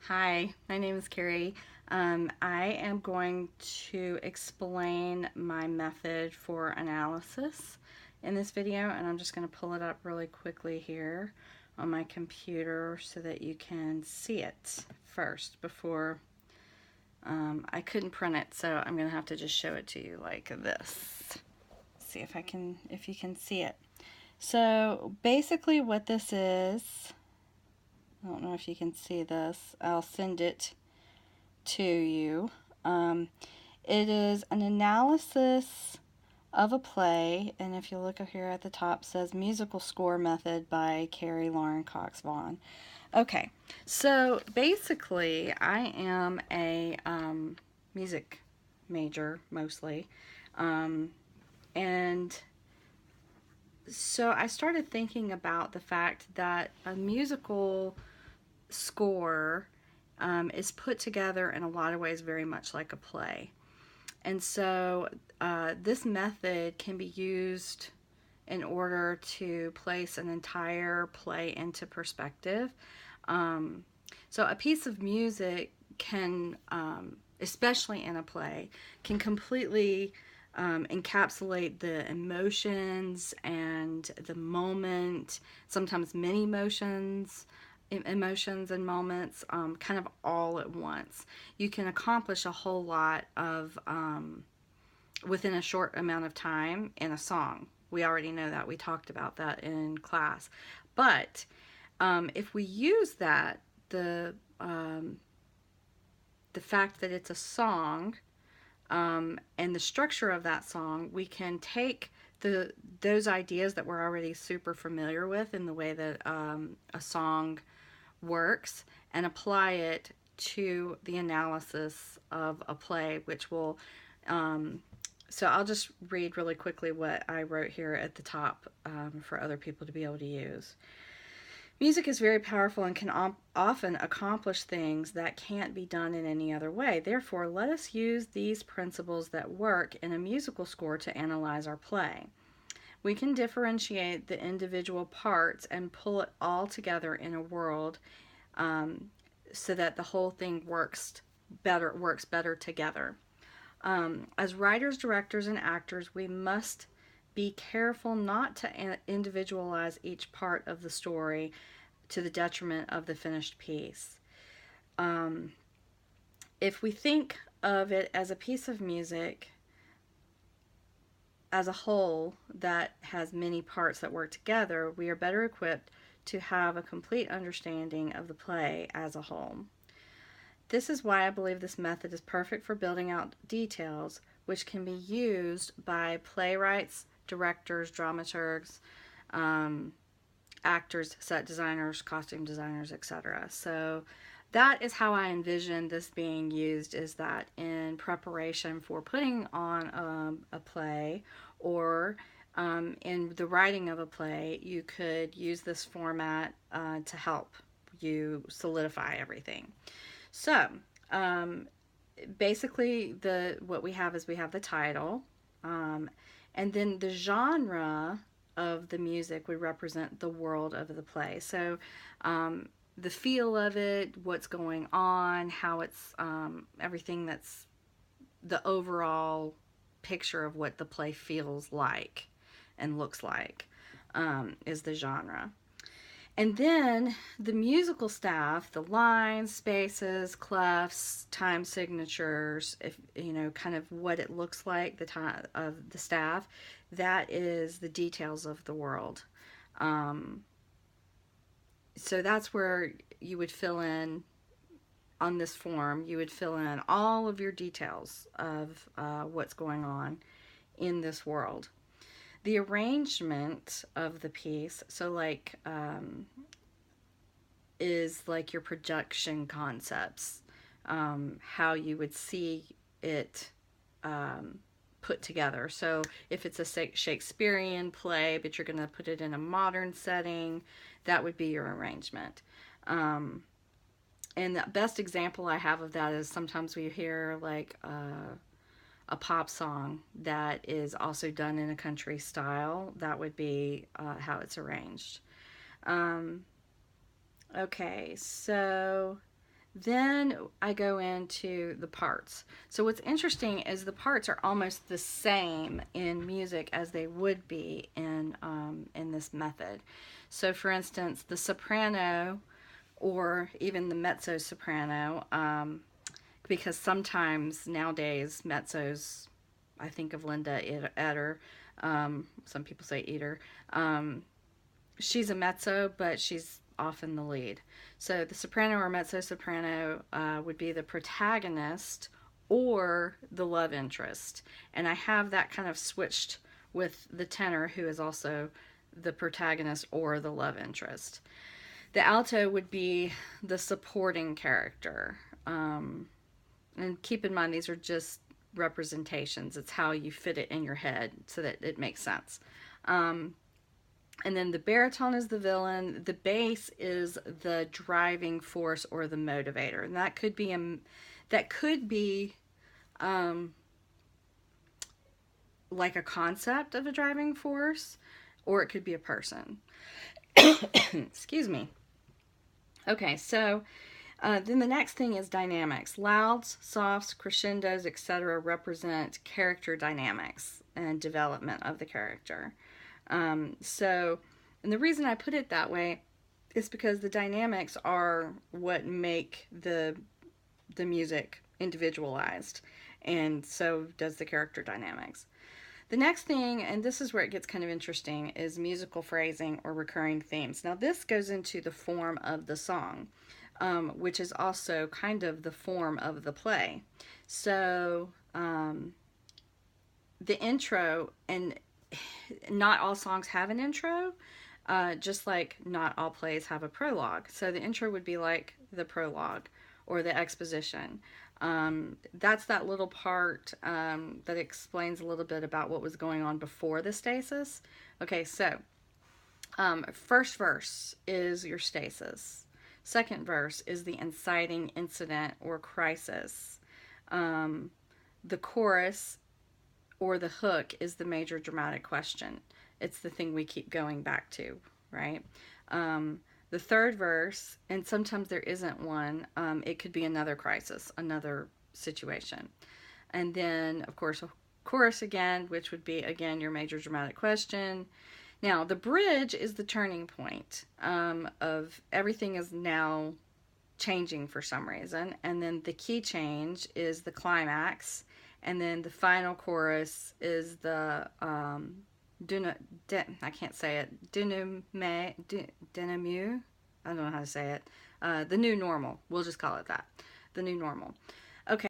Hi, my name is Carrie. I am going to explain my method for analysis in this video, and I'm just going to pull it up really quickly here on my computer so that you can see it first before I couldn't print it, so I'm going to have to just show it to you like this. See if you can see it. So basically what this is, I don't know if you can see this. I'll send it to you. It is an analysis of a play, and if you look up here at the top, it says Musical Score Method by Carrie Lauren Cox Vaughn. Okay, so basically, I am a music major mostly, and so I started thinking about the fact that a musical score is put together in a lot of ways very much like a play. And so this method can be used in order to place an entire play into perspective. So a piece of music can, especially in a play, can completely encapsulate the emotions and the moment, sometimes many emotions and moments, kind of all at once. You can accomplish a whole lot of within a short amount of time in a song. We already know that. We talked about that in class. But if we use that, the fact that it's a song, and the structure of that song, we can take those ideas that we're already super familiar with in the way that a song works and apply it to the analysis of a play, which will so I'll just read really quickly what I wrote here at the top for other people to be able to use. Music is very powerful and can often accomplish things that can't be done in any other way. Therefore, let us use these principles that work in a musical score to analyze our play. We can differentiate the individual parts and pull it all together in a world, so that the whole thing works better together. As writers, directors, and actors, we must be careful not to individualize each part of the story to the detriment of the finished piece. If we think of it as a piece of music as a whole that has many parts that work together, we are better equipped to have a complete understanding of the play as a whole. This is why I believe this method is perfect for building out details which can be used by playwrights, directors, dramaturgs, actors, set designers, costume designers, etc. So that is how I envision this being used, is that in preparation for putting on a play, or in the writing of a play, you could use this format to help you solidify everything. So basically what we have is we have the title, and then the genre of the music would represent the world of the play. So the feel of it, what's going on, how it's everything that's the overall picture of what the play feels like and looks like, is the genre. And then the musical staff, the lines, spaces, clefs, time signatures, if you know, kind of what it looks like, the time of the staff, that is the details of the world. So that's where you would fill in on this form, you would fill in all of your details of what's going on in this world. The arrangement of the piece, so like is like your production concepts, how you would see it put together. So if it's a Shakespearean play, but you're going to put it in a modern setting, that would be your arrangement. And the best example I have of that is sometimes we hear like a pop song that is also done in a country style. That would be how it's arranged. Okay, so Then I go into the parts. So what's interesting is the parts are almost the same in music as they would be in this method. So for instance, the soprano or even the mezzo soprano, because sometimes nowadays mezzos, I think of Linda Eder, some people say Eder, she's a mezzo, but she's often the lead. So the soprano or mezzo soprano would be the protagonist or the love interest. And I have that kind of switched with the tenor, who is also the protagonist or the love interest. The alto would be the supporting character. And keep in mind, these are just representations. It's how you fit it in your head so that it makes sense. And then the baritone is the villain. The bass is the driving force or the motivator, and that could be like a concept of a driving force, or it could be a person. Excuse me. Okay, so then the next thing is dynamics. Louds, softs, crescendos, etc. represent character dynamics and development of the character. And the reason I put it that way is because the dynamics are what make the music individualized, and so does the character dynamics. The next thing, and this is where it gets kind of interesting, is musical phrasing or recurring themes. Now this goes into the form of the song, which is also kind of the form of the play. So the intro, and not all songs have an intro, just like not all plays have a prologue. So the intro would be like the prologue or the exposition. That's that little part that explains a little bit about what was going on before the stasis. Okay, so first verse is your stasis. Second verse is the inciting incident or crisis. The chorus or the hook is the major dramatic question. It's the thing we keep going back to, right? The third verse, and sometimes there isn't one, it could be another crisis, another situation. And then, of course, a chorus again, which would be, again, your major dramatic question. Now, the bridge is the turning point of everything is now changing for some reason. And then the key change is the climax. And then the final chorus is the I can't say it. Denouement. I don't know how to say it. The new normal. We'll just call it that. The new normal.